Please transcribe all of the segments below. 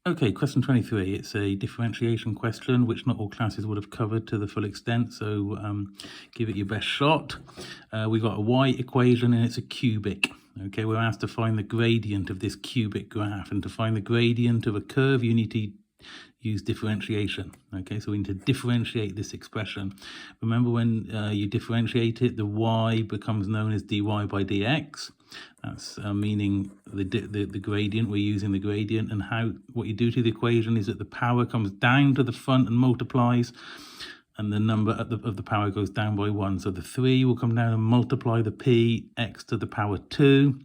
Okay, question 23. It's a differentiation question, which not all classes would have covered to the full extent, so give it your best shot. We've got a y equation and it's a cubic. Okay, we're asked to find the gradient of this cubic graph, and to find the gradient of a curve, you need to use differentiation. Okay, so we need to differentiate this expression. Remember, when you differentiate it, the y becomes known as dy by dx. That's meaning the gradient. We're using the gradient, and what you do to the equation is that the power comes down to the front and multiplies, and the number of the power goes down by 1. So the 3 will come down and multiply the p, x to the power 2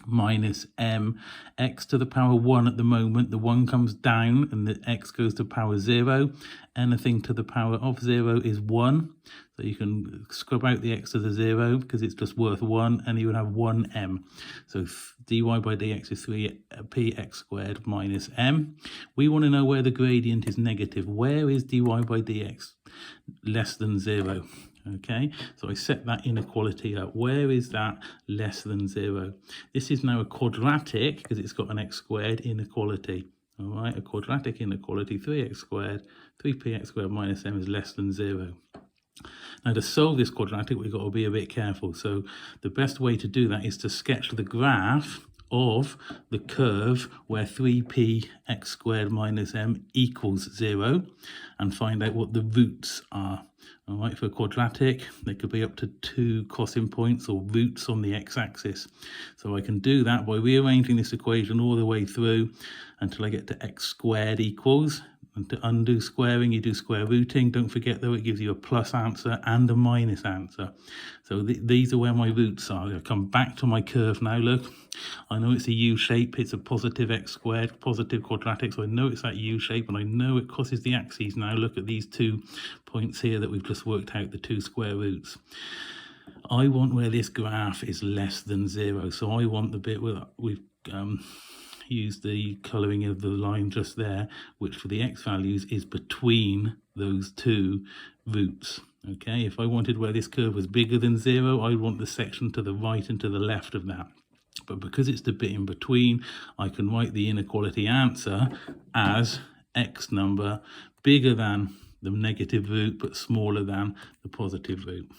minus m, x to the power 1 at the moment. The 1 comes down and the x goes to power 0. Anything to the power of 0 is 1. So you can scrub out the x to the 0 because it's just worth 1, and you would have 1m. So dy by dx is 3px squared minus m. We want to know where the gradient is negative. Where is dy by dx less than 0? Okay, so I set that inequality up. Where is that less than 0? This is now a quadratic because it's got an x squared inequality. All right, a quadratic inequality, 3x squared, 3px squared minus m is less than 0. Now, to solve this quadratic, we've got to be a bit careful. So the best way to do that is to sketch the graph of the curve where 3px squared minus m equals 0 and find out what the roots are. All right, for a quadratic, there could be up to 2 crossing points or roots on the x-axis. So I can do that by rearranging this equation all the way through until I get to x squared equals. And to undo squaring, you do square rooting. Don't forget, though, it gives you a plus answer and a minus answer. So these are where my roots are. I'll come back to my curve now. Look, I know it's a U shape. It's a positive x squared, positive quadratic. So I know it's that U shape, and I know it crosses the axes now. Look at these 2 points here that we've just worked out, the 2 square roots. I want where this graph is less than 0. So I want the bit where we've use the colouring of the line just there, which for the x values is between those 2 roots. Okay, if I wanted where this curve was bigger than 0, I want the section to the right and to the left of that. But because it's the bit in between, I can write the inequality answer as x number bigger than the negative root but smaller than the positive root.